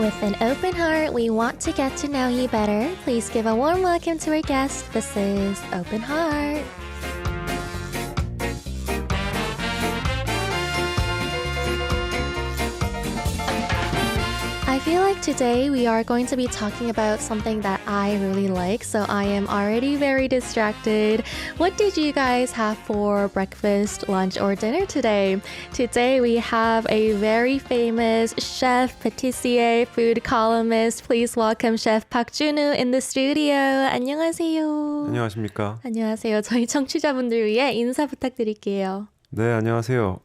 With an open heart, we want to get to know you better. Please give a warm welcome to our guest. This is Open Heart. I feel like today we are going to be talking about something that I really like, so I am already very distracted. What did you guys have for breakfast, lunch, or dinner today? Today we have a very famous chef, patissier, food columnist. Please welcome Chef Park Jun-woo in the studio. 안녕하세요. 안녕하십니까? 안녕하세요. 저희 청취자분들 위해 인사 부탁드릴게요. 네, 안녕하세요.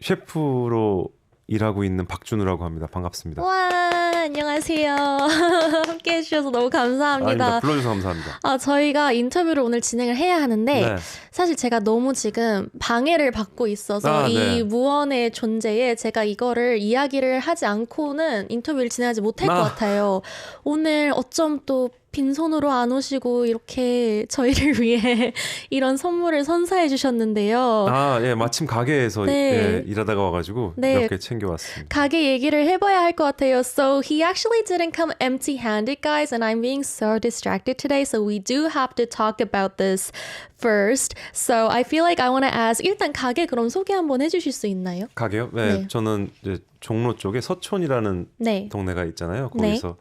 셰프로 일하고 있는 박준우라고 합니다. 반갑습니다. 와, 안녕하세요. 함께 해주셔서 너무 감사합니다. 아닙니다. 불러주셔서 감사합니다. 저희가 인터뷰를 오늘 진행을 해야 하는데 네. 사실 제가 너무 지금 방해를 받고 있어서 이 네. 무언의 존재에 제가 이거를 이야기를 하지 않고는 인터뷰를 진행하지 못할 것 같아요. 오늘 어쩜 또 빈손으로 안 오시고 이렇게 저희를 위해 이런 선물을 선사해 주셨는데요. 예, 마침 가게에서 네. 일하다가 와가지고 네. 몇 개 챙겨왔습니다. 가게 얘기를 해봐야 할 것 같아요. So he actually didn't come empty-handed, guys, and I'm being so distracted today. So we do have to talk about this first. So I feel like I want to ask, 일단 가게 그럼 소개 한번 해주실 수 있나요? 가게요? 네, 네. 저는 이제 종로 쪽에 서촌이라는 네. 동네가 있잖아요. 거기서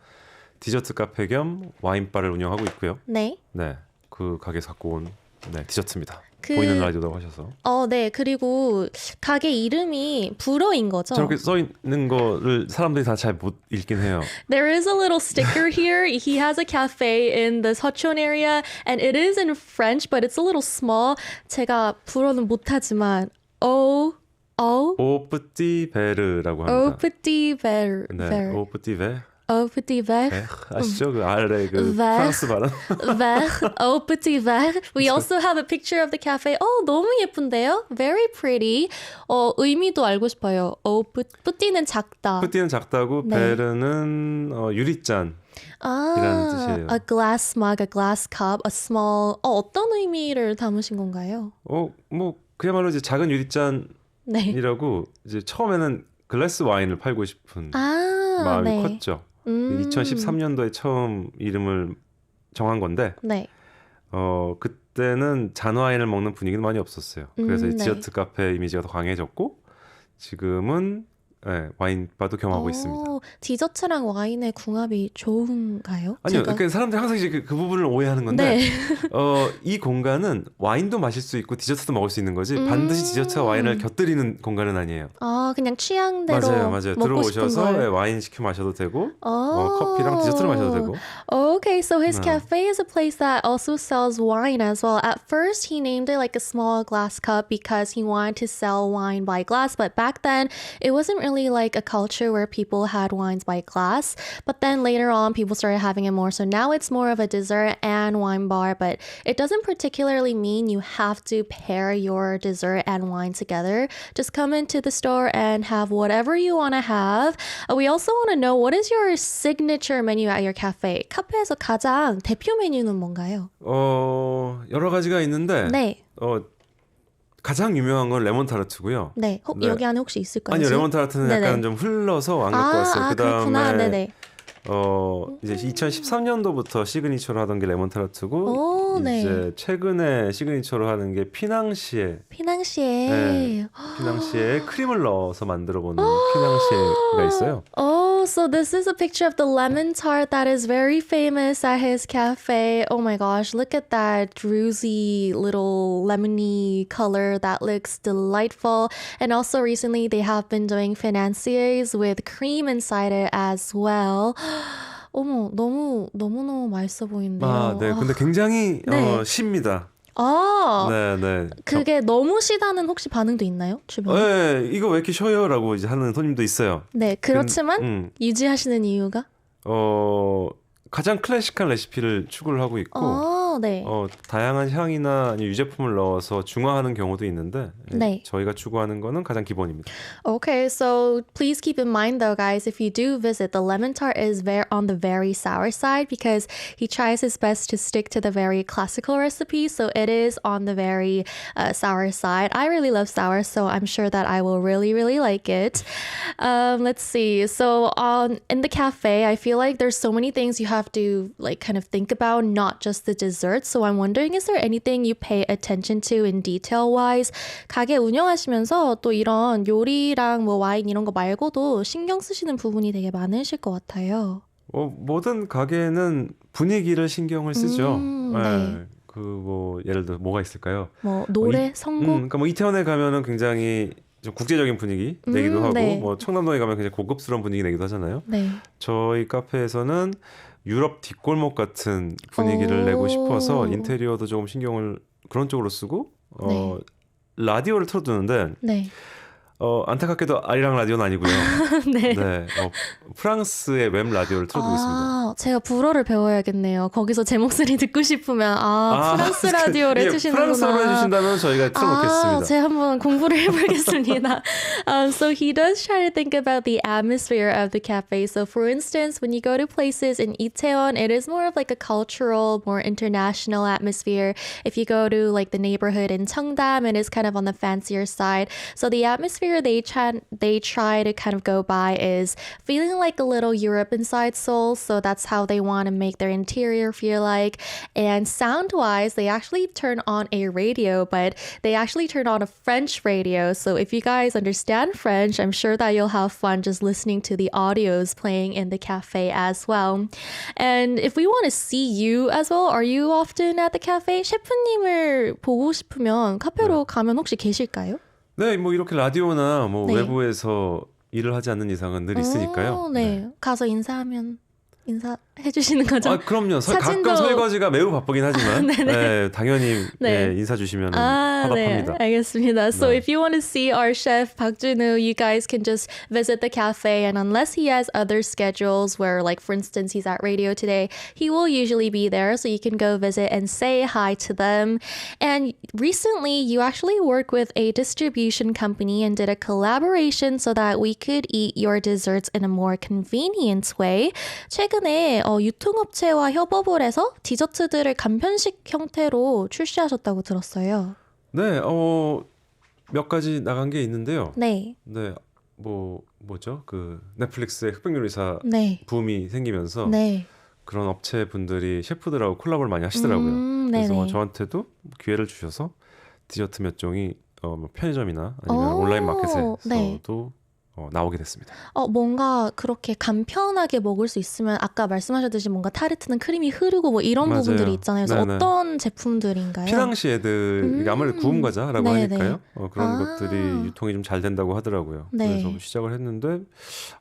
디저트 카페 겸 와인바를 운영하고 있고요. 네. 네, 그 가게에서 갖고 온 디저트입니다. 보이는 라디오라고 하셔서. 네. 그리고 가게 이름이 불어인 거죠? 저렇게 써 있는 거를 사람들이 다 잘 못 읽긴 해요. There is a little sticker here. He has a cafe in the Seocheon area and it is in French, but it's a little small. 제가 불어는 못하지만 오 오프티 베르라고 합니다. Au petit verre. 네, 오프티 베. Au petit verre. 네, 아시죠? 그 아래 그 verre. 프랑스 발음. Verre. Au petit verre. We also have a picture of the cafe. 너무 예쁜데요? Very pretty. 의미도 알고 싶어요. 뿌띠는 작다. 푸티는 작다고 네. 베르는 유리잔. 이라는 뜻이에요. A glass mug, a glass cup, a small. 어떤 의미를 담으신 건가요? 뭐 그야말로 이제 작은 유리잔이라고 네. 이제 처음에는 글래스 와인을 팔고 싶은 마음이 네. 컸죠. 2013년도에 처음 이름을 정한 건데 네. 그때는 잔 와인을 먹는 분위기는 많이 없었어요. 그래서 이 네. 디저트 카페 이미지가 더 강해졌고 지금은 와인바도 겸하고 있습니다. 디저트랑 와인의 궁합이 좋은가요? 아니요, 제가? 그러니까 사람들이 항상 이제 그 부분을 오해하는 건데 네. 이 공간은 와인도 마실 수 있고 디저트도 먹을 수 있는 거지 반드시 디저트와 와인을 곁들이는 공간은 아니에요. 그냥 취향대로 맞아요. 먹고 들어오셔서 싶은 걸. 와인 시켜 마셔도 되고 커피랑 디저트를 마셔도 되고. Okay, so his cafe is a place that also sells wine as well. At first, he named it like a small glass cup because he wanted to sell wine by glass. But back then, it wasn't really like a culture where people had wines by glass. But then later on, people started having it more. So now it's more of a dessert and wine bar. But it doesn't particularly mean you have to pair your dessert and wine together. Just come into the store and have whatever you want to have. We also want to know, what is your signature menu at your cafe? 카페에서 가장 대표 메뉴는 뭔가요? 여러 가지가 있는데 네. 가장 유명한 건 레몬 타르트고요. 네. 여기 안에 혹시 있을까요? 아니요, 레몬 타르트는 네네. 약간 좀 흘러서 안 갖고 왔어요. 그렇구나. 그다음에 네네. 이제 2013년도부터 시그니처로 하던 게 레몬 타르트고 네. 이제 최근에 시그니처로 하는 게 피낭시에 피낭시에. 피낭시에 크림을 넣어서 만들어 보는 피낭시에가 있어요. So this is a picture of the lemon tart that is very famous at his cafe. Oh my gosh, look at that druzy little lemony color. That looks delightful. And also recently they have been doing financiers with cream inside it as well. 어머, 너무 맛있어 보이는데요. 네. 근데 굉장히 네. 쉽니다. 네. 그게 너무 시다는 혹시 반응도 있나요? 주변에? 네, 이거 왜 이렇게 쉬어요라고 이제 하는 손님도 있어요. 네, 그렇지만 유지하시는 이유가? 가장 클래식한 레시피를 추구를 하고 있고 네. 다양한 향이나 아니면 유제품을 넣어서 중화하는 경우도 있는데 네. 저희가 추구하는 거는 가장 기본입니다. Okay, so please keep in mind though, guys, if you do visit, the lemon tart is on the very sour side because he tries his best to stick to the very classical recipe. So it is on the very sour side. I really love sour, so I'm sure that I will really, really like it. Let's see. So in the cafe, I feel like there's so many things you have to like kind of think about, not just the desserts. So I'm wondering, is there anything you pay attention to in detail-wise? 가게 운영하시면서 또 이런 요리랑 뭐 와인 이런 거 말고도 신경 쓰시는 부분이 되게 많으실 것 같아요. 모든 가게는 분위기를 신경을 쓰죠. 네. 예를 들어 뭐가 있을까요? 뭐 노래, 선곡. 그러니까 뭐 이태원에 가면은 굉장히 좀 국제적인 분위기 내기도 하고 네. 뭐 청담동에 가면 굉장히 고급스러운 분위기 내기도 하잖아요. 네. 저희 카페에서는 유럽 뒷골목 같은 분위기를 내고 싶어서 인테리어도 조금 신경을 그런 쪽으로 쓰고 네. 라디오를 틀어두는데 네. 안타깝게도 아리랑 라디오는 아니고요. 네. 네, 프랑스의 웹 라디오를 틀어두고 있습니다. 제가 불어를 배워야겠네요. 거기서 제 목소리 듣고 싶으면 프랑스 라디오를 해주시는구나. 프랑스어로 해주신다면 저희가 틀어놓겠습니다. 제가 한번 공부를 해보겠습니다. So he does try to think about the atmosphere of the cafe. So for instance, when you go to places in Itaewon, it is more of like a cultural, more international atmosphere. If you go to like the neighborhood in Cheongdam, it is kind of on the fancier side. So the atmosphere they try to kind of go by is feeling like a little Europe inside Seoul. So that's how they want to make their interior feel like. And sound-wise, they actually turn on a radio, but they actually turn on a French radio. So if you guys understand French, I'm sure that you'll have fun just listening to the audios playing in the cafe as well. And if we want to see you as well, are you often at the cafe? 셰프님을 보고 싶으면 카페로 가면 혹시 계실까요? 네, 뭐 이렇게 라디오나 뭐 네. 외부에서 일을 하지 않는 이상은 늘 있으니까요. 네. 가서 인사하면 인사해 주시는 거죠? 그럼요. 사진도- 가끔 설거지가 매우 바쁘긴 하지만 네, 당연히 네. 인사 주시면 네, 화답합니다. 알겠습니다. So 네. if you want to see our chef Park Jun-woo, you guys can just visit the cafe, and unless he has other schedules where, like for instance, he's at radio today, he will usually be there, so you can go visit and say hi to them. And recently, you actually worked with a distribution company and did a collaboration so that we could eat your desserts in a more convenient way. 최근에 유통업체와 협업을 해서 디저트들을 간편식 형태로 출시하셨다고 들었어요. 네, 몇 가지 나간 게 있는데요. 네. 네, 뭐죠? 그 넷플릭스의 흑백요리사 네. 붐이 생기면서 네. 그런 업체 분들이 셰프들하고 콜라보를 많이 하시더라고요. 그래서 네네. 저한테도 기회를 주셔서 디저트 몇 종이 뭐 편의점이나 아니면 오, 온라인 마켓에서도 네. 나오게 됐습니다. 뭔가 그렇게 간편하게 먹을 수 있으면 아까 말씀하셨듯이 뭔가 타르트는 크림이 흐르고 뭐 이런 맞아요. 부분들이 있잖아요. 그래서 네네. 어떤 제품들인가요? 피낭시 애들 이게 아무래도 구운 과자라고 네네. 하니까요. 그런 아. 것들이 유통이 좀 잘 된다고 하더라고요. 네. 그래서 시작을 했는데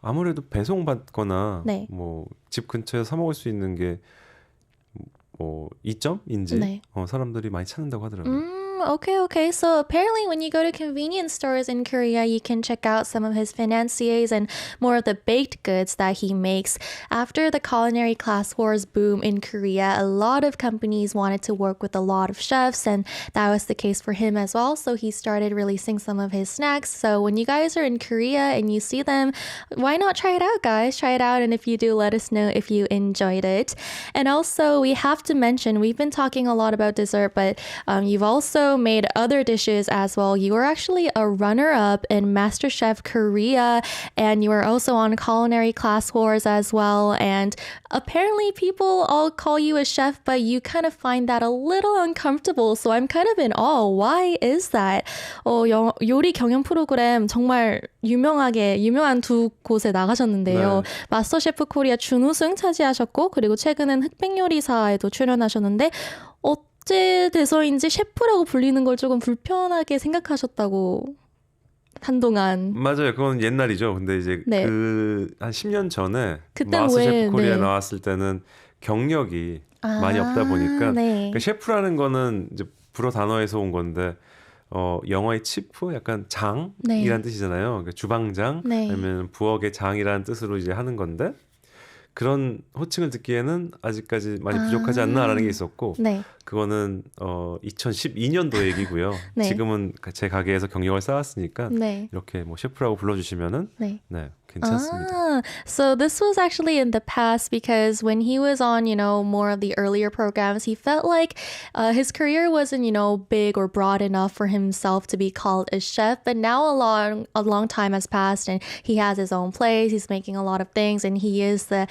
아무래도 배송받거나 네. 뭐 집 근처에 사 먹을 수 있는 게 뭐 이점인지 네. 사람들이 많이 찾는다고 하더라고요. Okay. So apparently when you go to convenience stores in Korea, you can check out some of his financiers and more of the baked goods that he makes. After the culinary class wars boom in Korea, a lot of companies wanted to work with a lot of chefs, and that was the case for him as well. So he started releasing some of his snacks. So when you guys are in Korea and you see them, why not try it out, guys? Try it out, and if you do, let us know if you enjoyed it. And also, we have to mention, we've been talking a lot about dessert, but you've also made other dishes as well. You were actually a runner-up in MasterChef Korea, and you were also on Culinary Class Wars as well. And apparently people all call you a chef, but you kind of find that a little uncomfortable. So I'm kind of in awe. Why is that? 요리 경연 프로그램 정말 유명한 두 곳에 나가셨는데요. 네. 마스터 셰프 코리아 준우승 차지하셨고, 그리고 최근엔 흑백요리사에도 출연하셨는데, 어째 돼서인지 셰프라고 불리는 걸 조금 불편하게 생각하셨다고 한동안. 맞아요. 그건 옛날이죠. 근데 이제 네. 한 10년 전에 그땐 마스터 왜, 셰프 코리아 네. 나왔을 때는 경력이 많이 없다 보니까 네. 그 셰프라는 거는 이제 불어 단어에서 온 건데 영어의 치프 약간 장이란 네. 뜻이잖아요. 그러니까 주방장 네. 아니면 부엌의 장이라는 뜻으로 이제 하는 건데 그런 호칭을 듣기에는 아직까지 많이 부족하지 않나라는 게 있었고 네. 그거는 2012년도 얘기고요. 네. 지금은 제 가게에서 경력을 쌓았으니까 네. 이렇게 뭐 셰프라고 불러주시면은 네. 네, 괜찮습니다. So this was actually in the past because when he was on, more of the earlier programs, he felt like his career wasn't, big or broad enough for himself to be called a chef. But now a long time has passed and he has his own place. He's making a lot of things and he is the,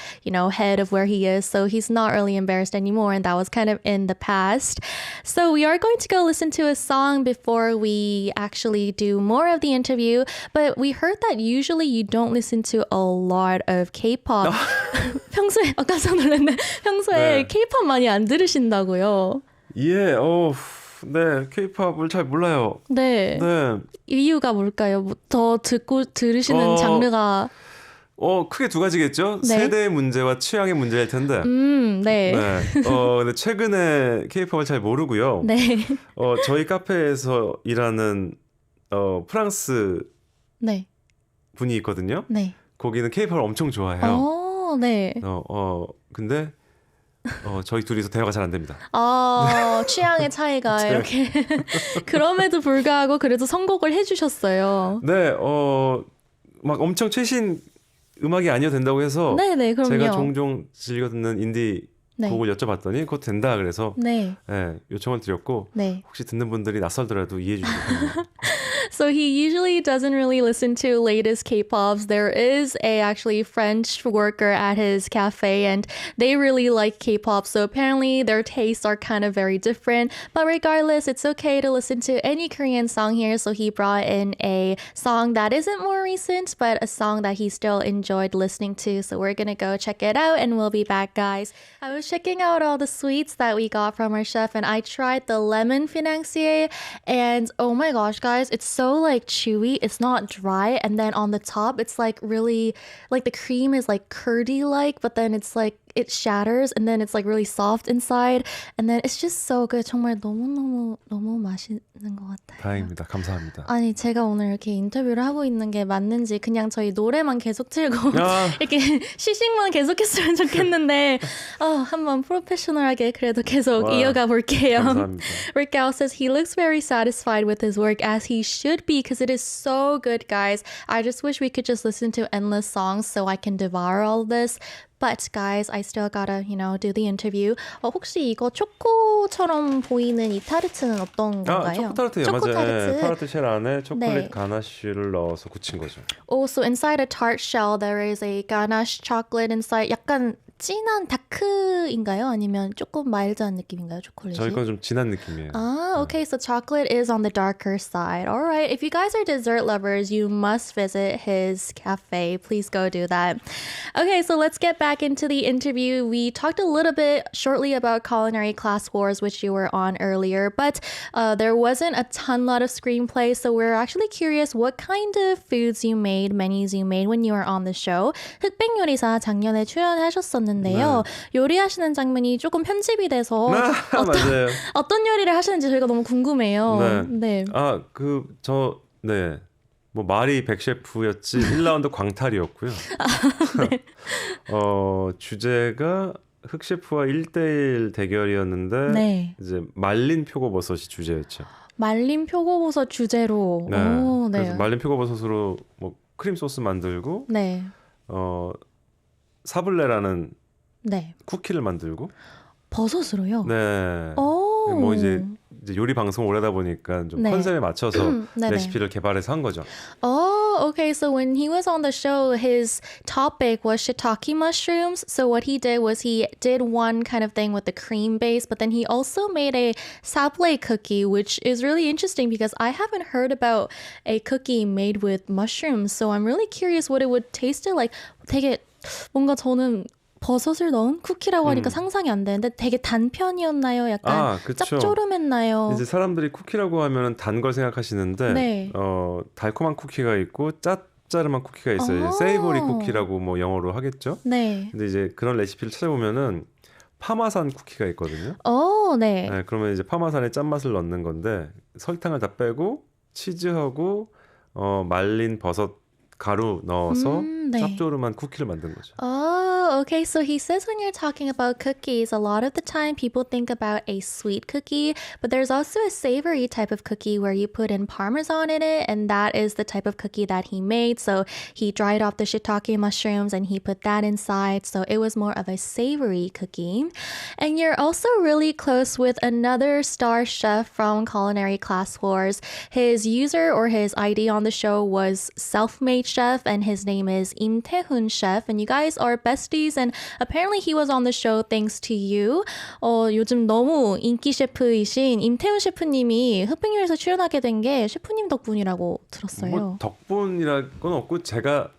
head of where he is. So he's not really embarrassed anymore. And that was kind of in the past. So we are going to go listen to a song before we actually do more of the interview. But we heard that usually you don't listen to a lot of K-pop. 평소에 깜짝 놀랐네. 평소에 네. K-pop 많이 안 들으신다고요? 예, 네, K-팝을 잘 몰라요. 네. 네, 이유가 뭘까요? 더 들으시는 장르가 크게 두 가지겠죠. 네. 세대의 문제와 취향의 문제일 텐데. 네. 네, 근데 최근에 K-팝을 잘 모르고요. 네. 저희 카페에서 일하는 프랑스 네. 분이 있거든요. 네. 거기는 K-팝을 엄청 좋아해요. 네. 근데 저희 둘이서 대화가 잘 안 됩니다. 취향의 차이가 네. 이렇게 그럼에도 불구하고 그래도 선곡을 해주셨어요. 네, 막 엄청 최신 음악이 아니어도 된다고 해서 네네, 그럼요. 제가 종종 즐겨 듣는 인디 네. 곡을 여쭤봤더니 그것도 된다 그래서 네. 네, 요청을 드렸고 네. 혹시 듣는 분들이 낯설더라도 이해해 주시면 됩니다. So he usually doesn't really listen to latest K-pops. There is a actually French worker at his cafe and they really like K-pop. So apparently their tastes are kind of very different. But regardless, it's okay to listen to any Korean song here. So he brought in a song that isn't more recent, but a song that he still enjoyed listening to. So we're going to go check it out and we'll be back, guys. I was checking out all the sweets that we got from our chef and I tried the lemon financier and oh my gosh, guys, it's so like chewy. It's not dry. And then on the top, it's like really like the cream is like curdy like, but then it's like it shatters and then it's like really soft inside. And then it's just so good. 정말 너무 맛있는 것 같아요. 다행입니다. 감사합니다. 아니 제가 오늘 이렇게 인터뷰를 하고 있는 게 맞는지 그냥 저희 노래만 계속 틀고 이렇게 시식만 계속했으면 좋겠는데 한번 프로페셔널하게 그래도 계속 이어가 볼게요. 감사합니다. Raquel says he looks very satisfied with his work as he should be because it is so good, guys. I just wish we could just listen to endless songs so I can devour all this. But guys, I still gotta, do the interview. 혹시 이거 초코처럼 보이는 이 타르트는 어떤 건가요? 초코타르트예요. 초코타르트. 맞아요. 타르트 쉘 안에 초콜릿 네. 가나쉬를 넣어서 굳힌 거죠. Also, inside a tart shell, there is a ganache chocolate inside. 약간 진한 다크인가요? 아니면 조금 마일드한 느낌인가요? 초콜릿이? 저희 건 좀 진한 느낌이에요. Okay, so chocolate is on the darker side. All right, if you guys are dessert lovers, you must visit his cafe. Please go do that. Okay, so let's get back into the interview. We talked a little bit shortly about Culinary Class Wars, which you were on earlier, but there wasn't a lot of screenplay, so we're actually curious what kind of foods you made, menus you made when you were on the show. 흑백 요리사 작년에 출연하셨었는데요. 요리하시는 장면이 조금 편집이 돼서 맞아요. 어떤 요리를 하시는지 저희가 너무 궁금해요. 네. 뭐 말이 백셰프였지 1라운드 광탈이었고요. 네. 주제가 흑셰프와 1대1 대결이었는데 네. 이제 말린 표고버섯이 주제였죠. 말린 표고버섯 주제로. 네. 오, 네. 그래서 말린 표고버섯으로 뭐 크림 소스 만들고 네. 사블레라는 네. 쿠키를 만들고 버섯으로요? 네. 오. 뭐 이제 요리 방송 오래다 보니까 좀 네. 컨셉에 맞춰서 네네. 레시피를 개발해서 한 거죠. Oh, okay. So when he was on the show, his topic was shiitake mushrooms. So what he did was he did one kind of thing with the cream base, but then he also made a sablé cookie, which is really interesting because I haven't heard about a cookie made with mushrooms. So I'm really curious what it would taste like. 되게 뭔가 저는 버섯을 넣은 쿠키라고 하니까 상상이 안 되는데 되게 단 편이었나요? 약간 짭조름했나요? 이제 사람들이 쿠키라고 하면 단 걸 생각하시는데 네. 달콤한 쿠키가 있고 짭짜름한 쿠키가 있어요. 세이보리 쿠키라고 뭐 영어로 하겠죠. 네. 근데 이제 그런 레시피를 찾아보면은 파마산 쿠키가 있거든요. 네. 네, 그러면 이제 파마산에 짠맛을 넣는 건데 설탕을 다 빼고 치즈하고 말린 버섯 가루 넣어서 네. 짭조름한 쿠키를 만든 거죠. Oh, okay. So he says when you're talking about cookies, a lot of the time people think about a sweet cookie, but there's also a savory type of cookie where you put in parmesan in it, and that is the type of cookie that he made. So he dried off the shiitake mushrooms and he put that inside. So it was more of a savory cookie. And you're also really close with another star chef from Culinary Class Wars. His user or his ID on the show was Self-Made Chef, and his name is Im Tae-hoon Chef. And you guys are besties, and apparently he was on the show thanks to you. 요즘 너무 인기 셰프이신 임태훈 셰프님이 흑백요리에서 출연하게 된 게 셰프님 덕분이라고 들었어요. 뭐 덕분이랄 건 없고 제가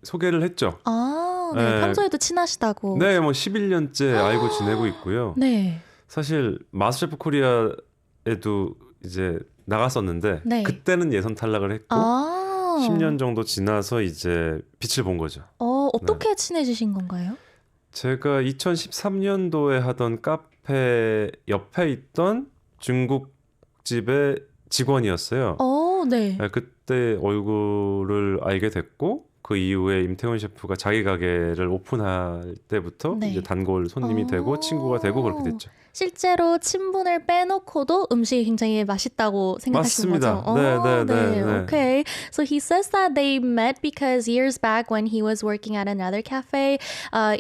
소개를 했죠. 아, 네. 평소에도 친하시다고. 네, 뭐 11년째 알고 지내고 있고요. 네. 사실 마스터셰프 코리아에도 이제 나갔었는데 네. 그때는 예선 탈락을 했고 10년 정도 지나서 이제 빛을 본 거죠. 어떻게 친해지신 건가요? 제가 2013년도에 하던 카페 옆에 있던 중국집의 직원이었어요. 네. 그때 얼굴을 알게 됐고 그 이후에 임태훈 셰프가 자기 가게를 오픈할 때부터 네. 이제 단골 손님이 되고 친구가 되고 그렇게 됐죠. 실제로 친분을 빼놓고도 음식이 굉장히 맛있다고 생각하시는 맞습니다. 거죠? 네. Okay. So he says that they met because years back when he was working at another cafe,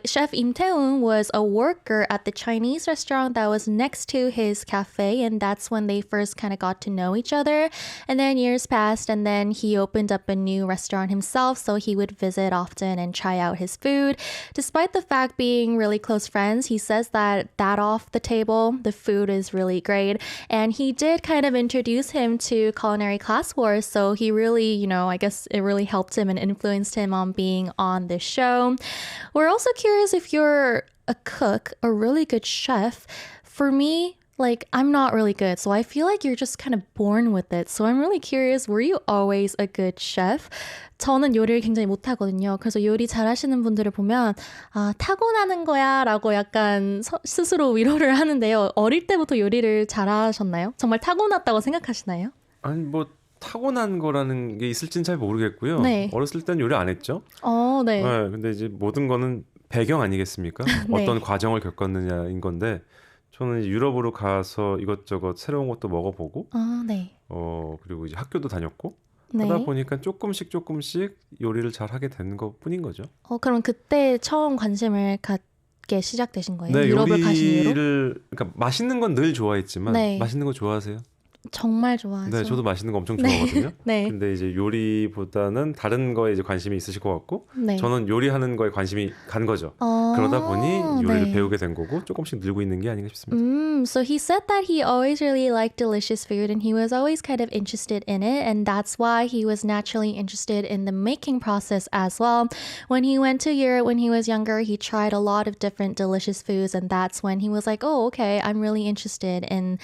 Chef Im Tae-hoon was a worker at the Chinese restaurant that was next to his cafe, and that's when they first kind of got to know each other. And then years passed, and then he opened up a new restaurant himself, so he would visit often and try out his food. Despite the fact being really close friends, he says that off the table, the food is really great. And he did kind of introduce him to Culinary Class Wars. So he really, I guess it really helped him and influenced him on being on this show. We're also curious if you're a cook, a really good chef. For me, I'm not really good. So I feel like you're just kind of born with it. So I'm really curious, were you always a good chef? 저는 요리를 굉장히 못하거든요. 그래서 요리 잘하시는 분들을 보면 타고나는 거야 라고 약간 스스로 위로를 하는데요. 어릴 때부터 요리를 잘하셨나요? 정말 타고났다고 생각하시나요? 아니 뭐 타고난 거라는 게 있을지는 잘 모르겠고요. 네. 어렸을 땐 요리 안 했죠. 네. 근데 이제 모든 거는 배경 아니겠습니까? 네. 어떤 과정을 겪었느냐인 건데 저는 유럽으로 가서 이것저것 새로운 것도 먹어보고 네. 그리고 이제 학교도 다녔고 네. 하다 보니까 조금씩 요리를 잘 하게 된 것뿐인 거죠. 그럼 그때 처음 관심을 갖게 시작되신 거예요? 네, 유럽을 가신 이후로? 그러니까 맛있는 건 늘 좋아했지만 네. 맛있는 거 좋아하세요? 정말 좋아하죠. 네, 저도 맛있는 거 엄청 좋아하거든요. 네. 근데 이제 요리보다는 다른 거에 이제 관심이 있으실 것 같고 네. 저는 요리하는 거에 관심이 간 거죠. 그러다 보니 요리를 네. 배우게 된 거고 조금씩 늘고 있는 게 아닌가 싶습니다. So he said that he always really liked delicious food and he was always kind of interested in it, and that's why he was naturally interested in the making process as well. When he went to Europe when he was younger, he tried a lot of different delicious foods, and that's when he was like, okay, I'm really interested in,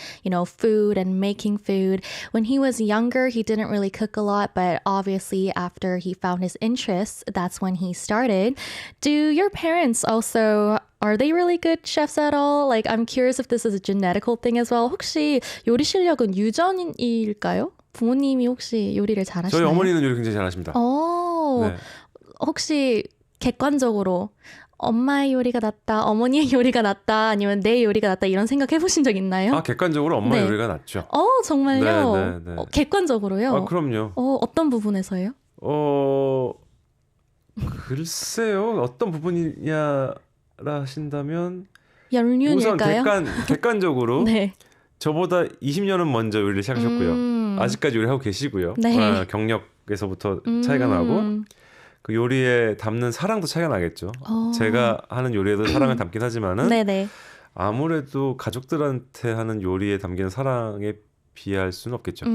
food and making food. When he was younger, he didn't really cook a lot, but obviously after he found his interests, that's when he started. Do your parents also, are they really good chefs at all? I'm curious if this is a genetical thing as well. 혹시 요리 실력은 유전일까요? 부모님이 혹시 요리를 잘하시나요? 저희 어머니는 요리 굉장히 잘하십니다. 네. 혹시 객관적으로 엄마의 요리가 낫다, 어머니의 요리가 낫다, 아니면 내 요리가 낫다 이런 생각 해보신 적 있나요? 객관적으로 엄마의 네. 요리가 낫죠. 정말요? 네. 객관적으로요? 그럼요. 어떤 부분에서요? 글쎄요. 어떤 부분이냐 하신다면 우선 연륜일까요? 객관적으로 네. 저보다 20년은 먼저 요리를 시작하셨고요. 아직까지 요리하고 계시고요. 네. 경력에서부터 차이가 나고 그 요리에 담는 사랑도 차이가 나겠죠. 제가 하는 요리에도 사랑을 담긴 하지만은 네네. 아무래도 가족들한테 하는 요리에 담기는 사랑에 비할 수는 없겠죠.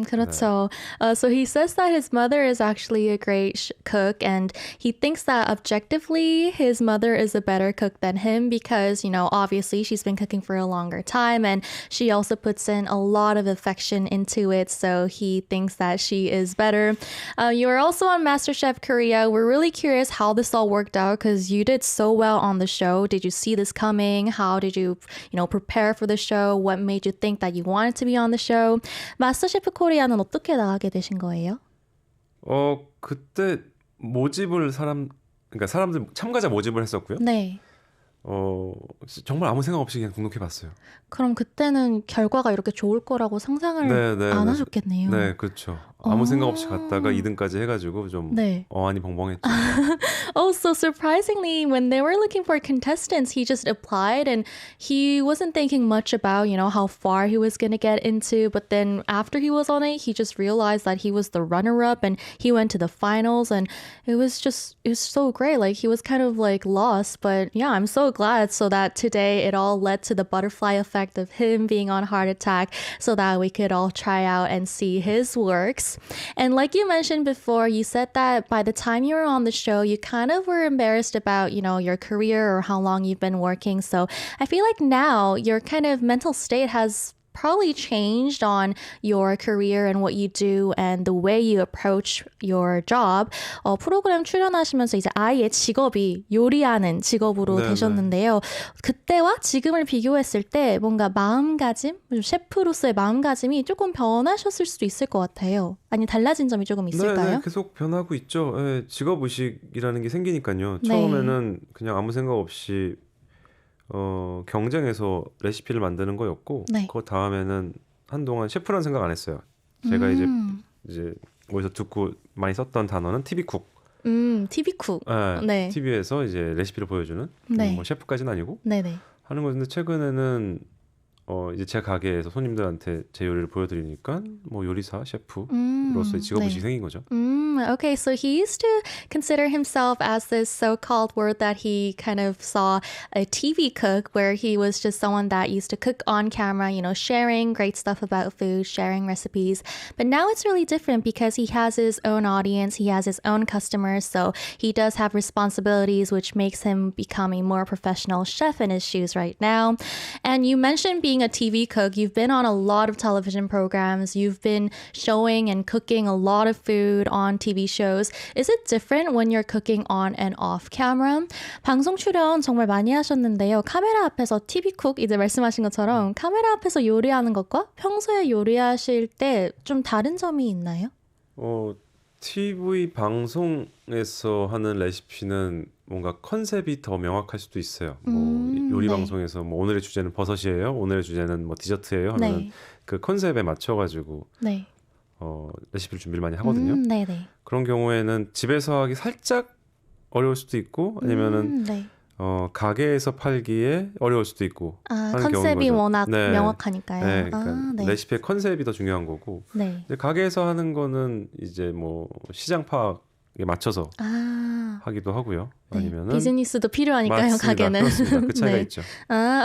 그렇죠. So he says that his mother is actually a great cook, and he thinks that objectively his mother is a better cook than him because, obviously she's been cooking for a longer time and she also puts in a lot of affection into it. So he thinks that she is better. You are also on MasterChef Korea. We're really curious how this all worked out because you did so well on the show. Did you see this coming? How did you, prepare for the show? What made you think that you wanted to be on the show? 마스터셰프 코리아는 어떻게 나가게 되신 거예요? 그때 모집을 그러니까 사람들 참가자 모집을 했었고요. 네. 정말 아무 생각 없이 그냥 등록해봤어요. 그럼 그때는 결과가 이렇게 좋을 거라고 상상을 네, 안 네. 하셨겠네요. 네, 그렇죠. 아무 생각 없이 어. 갔다가 2등까지 해가지고 좀 네. 어안이 벙벙했죠. Oh, so surprisingly, when they were looking for contestants, he just applied and he wasn't thinking much about, how far he was going to get into. But then after he was on it, he just realized that he was the runner-up and he went to the finals. And it was so great. Like he was kind of like lost. But yeah, I'm so glad so that today it all led to the butterfly effect of him being on Heart Attack so that we could all try out and see his works. And like you mentioned before, you said that by the time you were on the show, you kind of were embarrassed about, your career or how long you've been working. So I feel like now your kind of mental state has probably changed on your career and what you do and the way you approach your job. 프로그램 출연하시면서 이제 아예 직업이 요리하는 직업으로 네네. 되셨는데요. 그때와 지금을 비교했을 때 뭔가 마음가짐, 셰프로서의 마음가짐이 조금 변하셨을 수도 있을 것 같아요. 아니 달라진 점이 조금 있을까요? 네, 계속 변하고 있죠. 예, 직업의식이라는 게 생기니까요. 네. 처음에는 그냥 아무 생각 없이 경쟁해서 레시피를 만드는 거였고 네. 그 다음에는 한동안 셰프라는 생각 안 했어요. 제가 이제 어디서 듣고 많이 썼던 단어는 TV쿡. TV쿡. 예, 네. TV에서 이제 레시피를 보여주는 네. 뭐 셰프까지는 아니고 네네. 하는 거였는데 최근에는 이제 제 가게에서 손님들한테 제 요리를 보여드리니까 뭐 요리사, 셰프로서의 직업의식이 생긴 거죠. Okay, so he used to consider himself as this so-called word that he kind of saw a TV cook where he was just someone that used to cook on camera, sharing great stuff about food, sharing recipes. But now it's really different because he has his own audience, he has his own customers, so he does have responsibilities which makes him become a more professional chef in his shoes right now. And you mentioned being a TV cook, you've been on a lot of television programs, you've been showing and cooking a lot of food on TV shows. Is it different when you're cooking on and off camera? 방송 출연 정말 많이 하셨는데요. 카메라 앞에서 TV 쿡 이제 말씀하신 것처럼 카메라 앞에서 요리하는 것과 평소에 요리하실 때 좀 다른 점이 있나요? TV 방송에서 하는 레시피는 뭔가 컨셉이 더 명확할 수도 있어요. 요리 네. 방송에서 뭐 오늘의 주제는 버섯이에요. 오늘의 주제는 뭐 디저트예요. 하면 네. 그 컨셉에 맞춰가지고 네. 레시피를 준비를 많이 하거든요. 네네. 그런 경우에는 집에서 하기 살짝 어려울 수도 있고 아니면은 네. 가게에서 팔기에 어려울 수도 있고 하는 컨셉이 경우인 거죠. 워낙 네. 명확하니까요. 네, 그러니까 네. 레시피의 컨셉이 더 중요한 거고 네. 이제 가게에서 하는 거는 이제 뭐 시장 파악에 맞춰서 하기도 하고요. 네. 아니면은 비즈니스도 필요하니까요, 맞습니다. 가게는. 그렇습니다. 그 차이가 네. 있죠.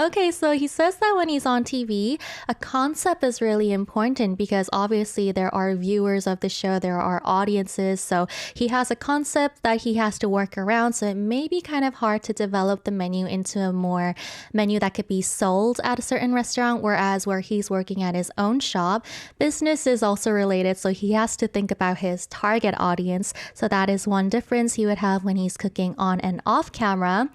Okay, so he says that when he's on TV, a concept is really important because obviously there are viewers of the show, there are audiences, so he has a concept that he has to work around, so it may be kind of hard to develop the menu into a more menu that could be sold at a certain restaurant, whereas where he's working at his own shop, business is also related, so he has to think about his target audience, so that is one difference he would have when he's cooking on and off camera.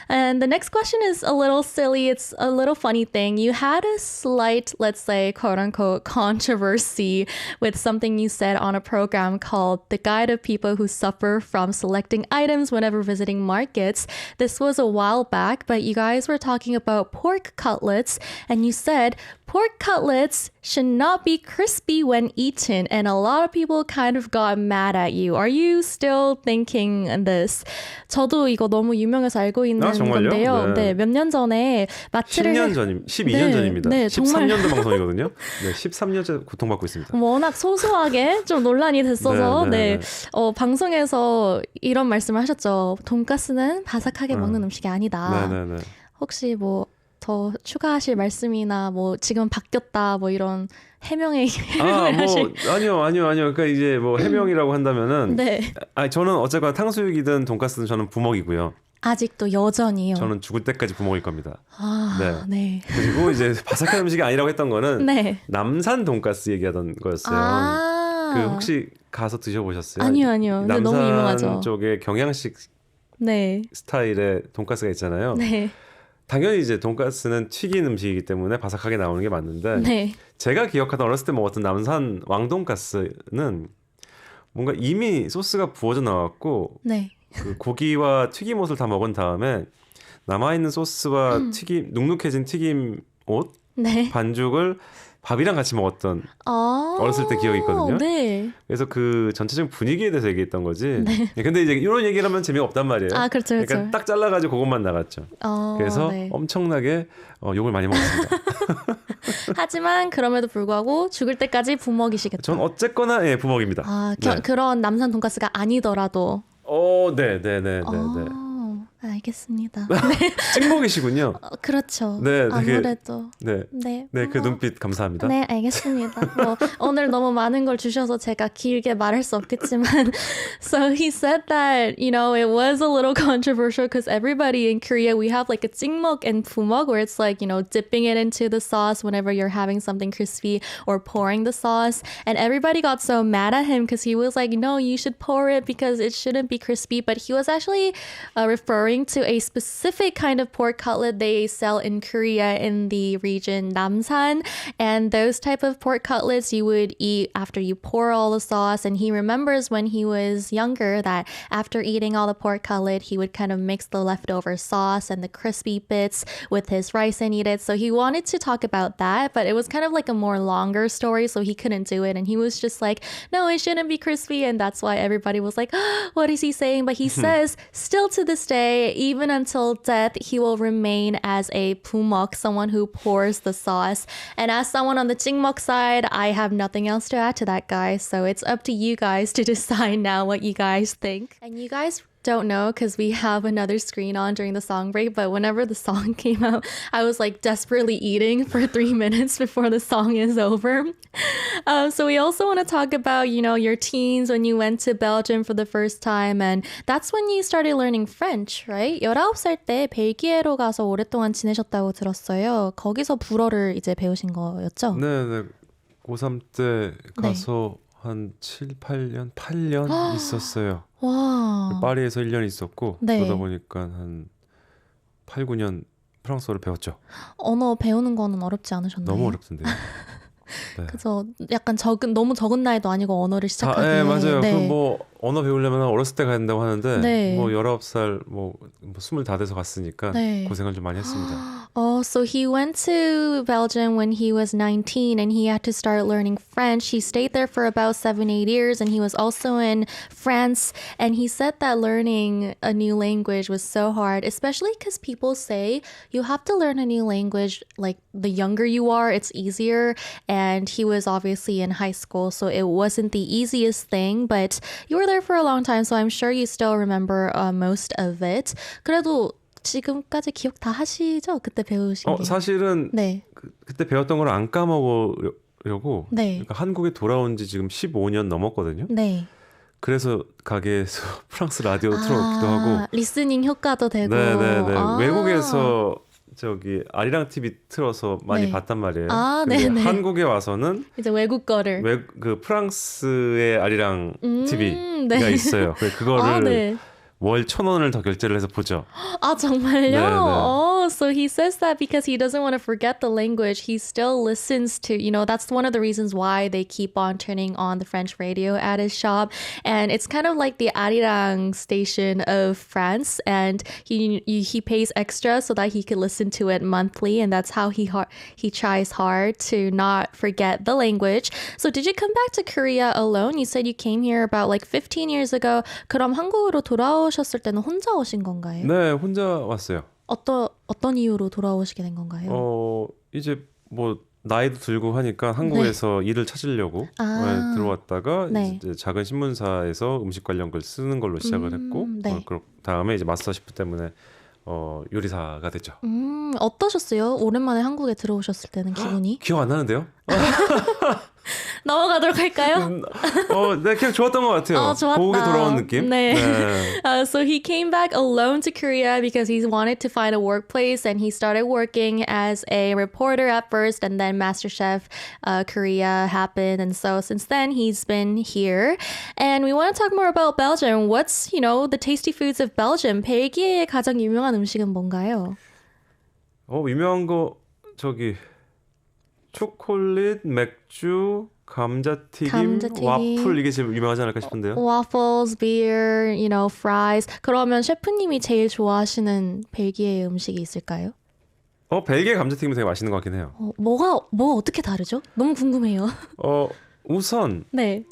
And the next question is a little silly. It's a little funny thing. You had a slight, let's say, quote unquote, controversy with something you said on a program called The Guide of People Who Suffer from Selecting Items Whenever Visiting Markets. This was a while back, but you guys were talking about pork cutlets, and you said pork cutlets should not be crispy when eaten, and a lot of people kind of got mad at you. Are you still thinking this? 저도 이거 너무 유명해서 알고 있는 정말요? 건데요. 네. 네, 몇 년 전에 마트를 10년 전임, 12년 네, 전입니다. 네, 정말. 13년도 방송이거든요. 네, 13년째 고통받고 있습니다. 워낙 소소하게 좀 논란이 됐어서 네. 방송에서 이런 말씀을 하셨죠. 돈가스는 바삭하게 먹는 음식이 아니다. 네네네. 혹시 뭐 더 추가하실 말씀이나 뭐 지금 바뀌었다 뭐 이런 해명의 아니요. 그러니까 이제 뭐 해명이라고 한다면은 네. 저는 어쨌거나 탕수육이든 돈가스든 저는 부먹이고요. 아직도 여전히요. 저는 죽을 때까지 부먹일 겁니다. 네. 그리고 이제 바삭한 음식이 아니라고 했던 거는 네. 남산 돈가스 얘기하던 거였어요. 그 혹시 가서 드셔보셨어요? 아니요. 근데 남산 너무 유명하죠. 쪽에 경양식 네. 스타일의 돈가스가 있잖아요. 네. 당연히 이제 돈가스는 튀긴 음식이기 때문에 바삭하게 나오는 게 맞는데 네. 제가 기억하던 어렸을 때 먹었던 남산 왕돈가스는 뭔가 이미 소스가 부어져 나왔고 네. 그 고기와 튀김옷을 다 먹은 다음에 남아있는 소스와 눅눅해진 튀김옷 네. 반죽을 밥이랑 같이 먹었던 어렸을 때 기억이 있거든요. 네. 그래서 그 전체적인 분위기에 대해서 얘기했던 거지. 네. 근데 이제 이런 얘기를 하면 재미가 없단 말이에요. 아, 그렇죠, 그렇죠. 그러니까 딱 잘라가지고 그것만 나갔죠. 그래서 네. 엄청나게 욕을 많이 먹었습니다. 하지만 그럼에도 불구하고 죽을 때까지 부먹이시겠다. 전 어쨌거나 예, 부먹입니다. 네. 그런 남산 돈가스가 아니더라도. 네. 알겠습니다. 찍먹이시군요. 그렇죠. 네, 되게, 아무래도. 네, 그 눈빛 감사합니다. 네, 알겠습니다. 뭐, 오늘 너무 많은 걸 주셔서 제가 길게 말할 수 없겠지만, so he said that, you know, it was a little controversial because everybody in Korea, we have like a 찍먹 and 부먹 where it's like, you know, dipping it into the sauce whenever you're having something crispy or pouring the sauce. And everybody got so mad at him because he was like, no, you should pour it because it shouldn't be crispy. But he was actually referring to a specific kind of pork cutlet they sell in Korea in the region Namsan. And those type of pork cutlets you would eat after you pour all the sauce. And he remembers when he was younger that after eating all the pork cutlet, he would kind of mix the leftover sauce and the crispy bits with his rice and eat it. So he wanted to talk about that, but it was kind of like a more longer story, so he couldn't do it. And he was just like, no, it shouldn't be crispy. And that's why everybody was like, what is he saying? But he says, still to this day, even until death, he will remain as a pumok, someone who pours the sauce. And as someone on the 찍먹 side, I have nothing else to add to that, guys. So it's up to you guys to decide now what you guys think. And you guys don't know because we have another screen on during the song break, but whenever the song came out, I was like desperately eating for 3 minutes before the song is over. So we also want to talk about, you know, your teens when you went to Belgium for the first time, and that's when you started learning French, right? 19살 때 벨기에로 가서 오랫동안 지내셨다고 들었어요. 거기서 불어를 이제 배우신 거였죠? 네. 고3 때 가서 한 7, 8년 있었어요. 와. 파리에서 1년 있었고 그러다 보니까 한 8, 9년 프랑스어를 배웠죠. 언어 배우는 거는 어렵지 않으셨나요? 너무 어렵던데요. 네. 그래서 약간 너무 적은 나이도 아니고 언어를 시작하기. 네, 맞아요. 그 뭐 언어 배우려면 어렸을 때 가야 된다고 하는데 뭐 19살 뭐 20 다 돼서 갔으니까 고생을 좀 많이 했습니다. So he went to Belgium when he was 19 and he had to start learning French. He stayed there for about 7-8 years and he was also in France. And he said that learning a new language was so hard, especially because people say you have to learn a new language like the younger you are, it's easier. And he was obviously in high school, so it wasn't the easiest thing, but you were there for a long time, so I'm sure you still remember most of it. 그래도 지금까지 기억 다 하시죠? 그때 배우신 게. 사실은 그때 배웠던 걸 안 까먹으려고 그러니까 한국에 돌아온 지 지금 15년 넘었거든요. 그래서 가게에서 프랑스 라디오 틀어놓기도 하고 리스닝 효과도 되고 외국에서 저기 아리랑 TV 틀어서 많이 봤단 말이에요. 근데 한국에 와서는 이제 외국 거를 그 프랑스의 아리랑 TV가 있어요. 그거를 월 1,000원을 더 결제를 해서 보죠. 아, 정말요? So he says that because he doesn't want to forget the language. He still listens to, you know, that's one of the reasons why they keep on turning on the French radio at his shop. And it's kind of like the Arirang station of France. And he pays extra so that he can listen to it monthly. And that's how he tries hard to not forget the language. So did you come back to Korea alone? You said you came here about like 15 years ago. 그럼 한국으로 돌아오셨을 때는 혼자 오신 건가요? 네, 혼자 왔어요. 어떤 이유로 돌아오시게 된 건가요? 이제 뭐 나이도 들고 하니까 한국에서 일을 찾으려고 들어왔다가 이제 작은 신문사에서 음식 관련 글 쓰는 걸로 시작을 했고 그 다음에 이제 마스터 셰프 때문에 요리사가 됐죠. 어떠셨어요? 오랜만에 한국에 들어오셨을 때는 기분이? 기억 안 나는데요? 넘어가도록 할까요? 네, 그냥 좋았던 것 같아요. 고국에 돌아온 느낌. So he came back alone to Korea because he wanted to find a workplace, and he started working as a reporter at first, and then MasterChef Korea happened, and so since then he's been here. And we want to talk more about Belgium. What's, you know, the tasty foods of Belgium? 벨기에의 가장 유명한 음식은 뭔가요? 유명한 거 저기 초콜릿, 맥주, 감자튀김, 와플 이게 제일 유명하지 않을까 싶은데요. Waffles, beer, you know, fries. 그러면 셰프님이 제일 좋아하시는 벨기에 음식이 있을까요? 벨기에 감자튀김이 되게 맛있는 것 같긴 해요. 뭐가 어떻게 다르죠? 너무 궁금해요. 우선 네.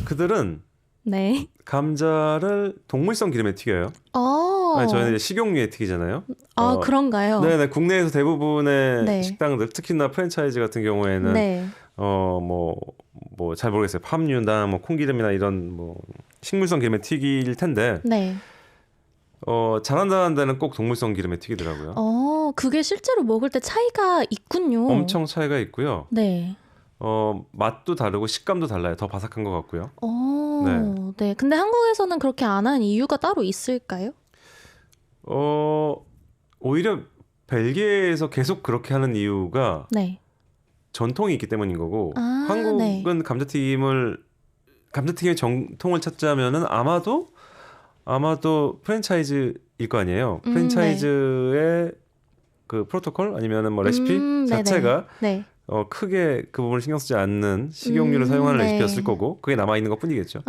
그들은 네. 감자를 동물성 기름에 튀겨요. 아니, 저희는 이제 식용유에 튀기잖아요. 그런가요? 네네. 국내에서 대부분의 네. 식당들, 특히나 프랜차이즈 같은 경우에는 네. 뭐 잘 모르겠어요. 팜유나 뭐 콩기름이나 이런 뭐 식물성 기름에 튀길 텐데. 네. 잘한다는 데는 꼭 동물성 기름에 튀기더라고요. 그게 실제로 먹을 때 차이가 있군요. 엄청 차이가 있고요. 네. 맛도 다르고 식감도 달라요. 더 바삭한 것 같고요. 네. 네. 근데 한국에서는 그렇게 안 하는 이유가 따로 있을까요? 오히려 벨기에에서 계속 그렇게 하는 이유가 네. 전통이 있기 때문인 거고 한국은 네. 감자튀김의 정통을 찾자면은 아마도 프랜차이즈일 거 아니에요. 프랜차이즈의 그 프로토콜 아니면은 뭐 레시피 자체가 네. 크게 그 부분을 신경 쓰지 않는 식용유를 사용하는 레시피였을 거고 그게 남아있는 것 뿐이겠죠.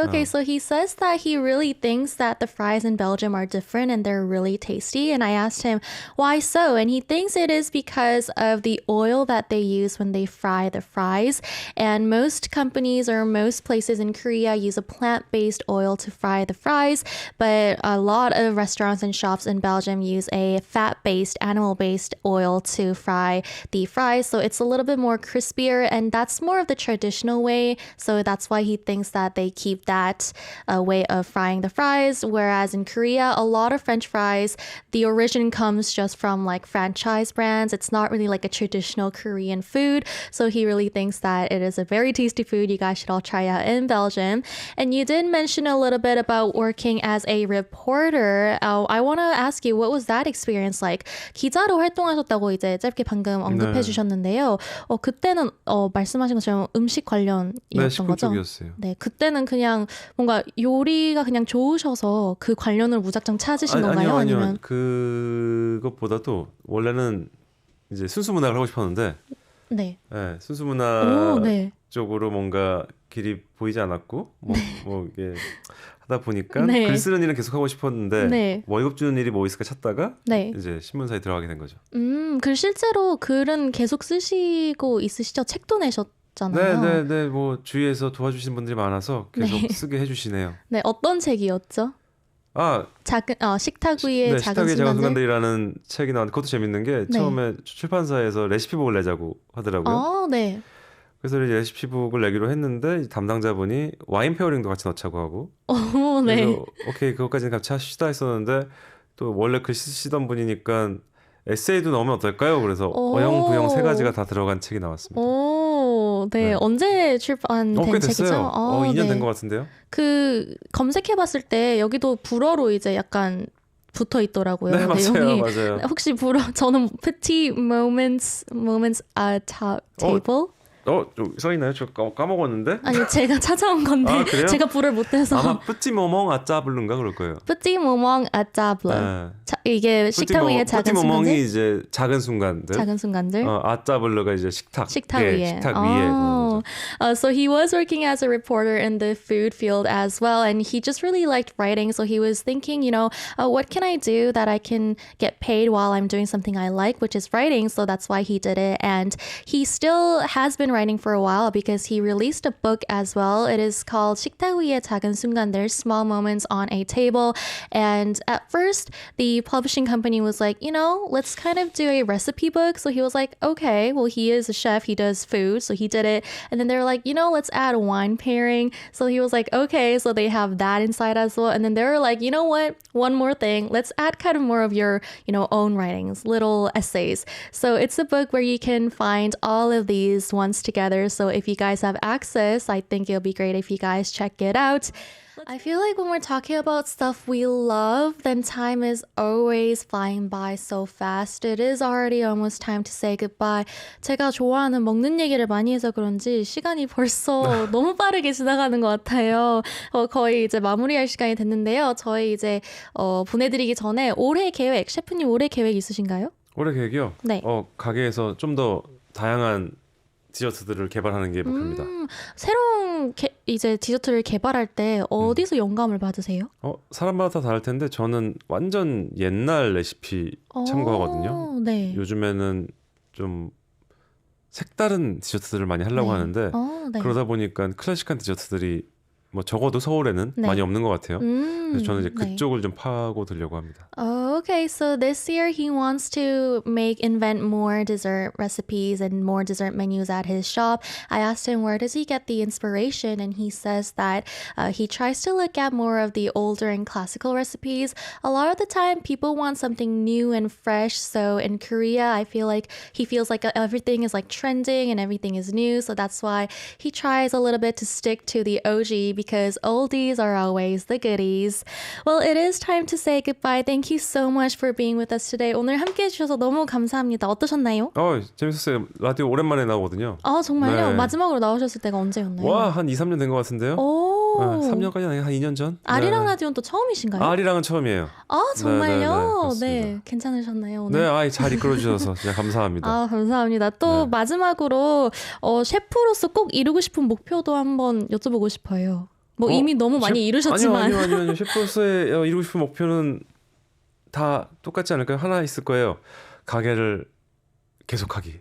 Okay. So he says that he really thinks that the fries in Belgium are different and they're really tasty. And I asked him, why so? And he thinks it is because of the oil that they use when they fry the fries. And most companies or most places in Korea use a plant-based oil to fry the fries. But a lot of restaurants and shops in Belgium use a fat-based, animal-based oil to fry the fries. So it's a little bit more crispier, and that's more of the traditional way. So that's why he thinks that they keep that way of frying the fries. Whereas in Korea, a lot of French fries, the origin comes just from like franchise brands. It's not really like a traditional Korean food. So he really thinks that it is a very tasty food you guys should all try out in Belgium. And you did mention a little bit about working as a reporter. I want to ask you, what was that experience like? 기자로 활동하셨다고 이제 짧게 방금 언급해 주셨는데 그때는 말씀하신 것처럼 음식 관련이었던 거죠? 쪽이었어요. 네, 그때는 그냥 뭔가 요리가 그냥 좋으셔서 그 관련을 무작정 찾으신 건가요? 아니요. 아니면 그것보다도 원래는 이제 순수 문학을 하고 싶었는데, 네, 순수 문학 네. 쪽으로 뭔가 길이 보이지 않았고, 뭐 이게 하다 보니까 네. 글 쓰는 일은 계속 하고 싶었는데 네. 월급 주는 일이 뭐 있을까 찾다가 네. 이제 신문사에 들어가게 된 거죠. 그 실제로 글은 계속 쓰시고 있으시죠? 책도 내셨잖아요. 네. 뭐 주위에서 도와주시는 분들이 많아서 계속 쓰게 해주시네요. 네, 어떤 책이었죠? 식탁 위의 작은 순간들이라는 책이 나왔는데 그것도 재밌는 게 처음에 출판사에서 레시피북을 내자고 하더라고요. 네. 그래서 이제 레시피북을 내기로 했는데 담당자분이 와인 페어링도 같이 넣자고 하고 네. 그래서 오케이 그것까지는 같이 하시다 했었는데 또 원래 글 쓰시던 분이니까 에세이도 넣으면 어떨까요? 그래서 어영부영 세 가지가 다 들어간 책이 나왔습니다. 네. 언제 출판된 꽤 책이죠? 됐어요. 2년 된 것 같은데요. 그 검색해봤을 때 여기도 불어로 이제 약간 붙어 있더라고요. 네, 맞아요. 혹시 불어? 저는 Petit moments at table. 써 있나요? 저 까먹었는데. 아니 제가 찾아온 건데 그래요? 제가 불을 못해서. 아마 뿌찌모멍 아짜블른가 그럴 거예요. 뿌찌모멍 아짜블. 이게 식탁 위에 작은 순간들. 뿌찌모멍이 이제 작은 순간들. 아짜블르가 이제 식탁 위에. So he was working as a reporter in the food field as well, and he just really liked writing. So he was thinking, what can I do that I can get paid while I'm doing something I like, which is writing. So that's why he did it, and he still has been writing for a while because he released a book as well. It is called 식탁 위의 작은 순간들, Small Moments on a Table. And at first, the publishing company was like, let's kind of do a recipe book. So he was like, okay, well, he is a chef. He does food. So he did it. And then they were like, let's add a wine pairing. So he was like, okay. So they have that inside as well. And then they were like, you know what? One more thing. Let's add kind of more of your, own writings, little essays. So it's a book where you can find all of these ones together. So if you guys have access, I think it'll be great if you guys check it out. I feel like when we're talking about stuff we love, then time is always flying by so fast. It is already almost time to say goodbye. 제가 좋아하는 먹는 얘기를 많이 해서 그런지 시간이 벌써 너무 빠르게 지나가는 것 같아요. 거의 이제 마무리할 시간이 됐는데요. 저희 이제 보내드리기 전에 올해 계획, 셰프님 올해 계획 있으신가요? 올해 계획이요? 네. 가게에서 좀 더 다양한 디저트들을 개발하는 게 목표입니다. 새로운 이제 디저트를 개발할 때 어디서 영감을 받으세요? 사람마다 다 다를 텐데 저는 완전 옛날 레시피 참고하거든요. 네. 요즘에는 좀 색다른 디저트들을 많이 하려고 하는데 네. 그러다 보니까 클래식한 디저트들이 뭐 적어도 서울에는 많이 없는 것 같아요. 그래서 저는 이제 그쪽을 좀 파고들려고 합니다. Okay, so this year he wants to invent more dessert recipes and more dessert menus at his shop. I asked him where does he get the inspiration, and he says that he tries to look at more of the older and classical recipes. A lot of the time people want something new and fresh, so in Korea I feel like he feels like everything is like trending and everything is new, so that's why he tries a little bit to stick to the OG because oldies are always the goodies. Well, it is time to say goodbye. Thank you so much for being with us today. 오늘 함께 해주셔서 너무 감사합니다. 어떠셨나요? 재밌었어요. 라디오 오랜만에 나오거든요. 정말요? 네. 마지막으로 나오셨을 때가 언제였나요? 한 2, 3년 된 것 같은데요. 3년까지 아니고 한 2년 전? 아리랑 라디오는 또 처음이신가요? 아리랑은 처음이에요. 정말요? 네, 괜찮으셨나요 오늘? 네, 잘 이끌어주셔서 진짜 감사합니다. 감사합니다. 또 마지막으로 셰프로서 꼭 이루고 싶은 목표도 한번 여쭤보고 싶어요. 이미 너무 많이 이루셨지만. 아니요. 셰프로서의 이루고 싶은 목표는 다 똑같지 않을까요? 하나 있을 거예요. 가게를 계속하기.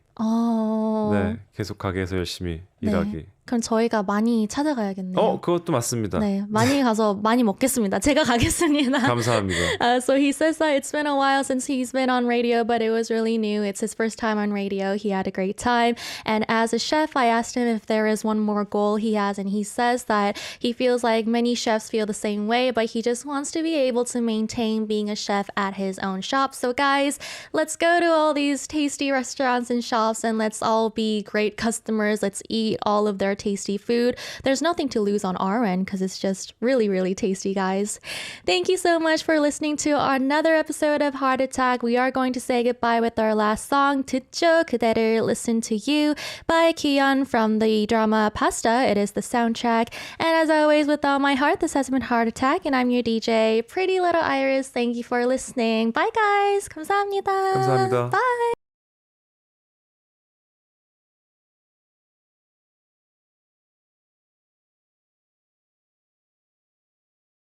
네, 계속 가게에서 열심히 일하기. 그럼 저희가 많이 찾아가야겠네요. 그것도 맞습니다. 네, 많이 가서 많이 먹겠습니다. 제가 가겠습니다. 감사합니다. So he says that it's been a while since he's been on radio, but it was really new. It's his first time on radio. He had a great time. And as a chef, I asked him if there is one more goal he has, and he says that he feels like many chefs feel the same way, but he just wants to be able to maintain being a chef at his own shop. So guys, let's go to all these tasty restaurants and shops, and let's all be great customers. Let's eat all of their tasty food. There's nothing to lose on our end because it's just really, really tasty, guys. Thank you so much for listening to another episode of Heart Attack. We are going to say goodbye with our last song, 듣죠 그대를 Listen to You by Kihyun from the drama Pasta. It is the soundtrack. And as always, with all my heart, this has been Heart Attack, and I'm your DJ, Pretty Little Iris. Thank you for listening. Bye, guys. 감사합니다. 감사합니다. Bye.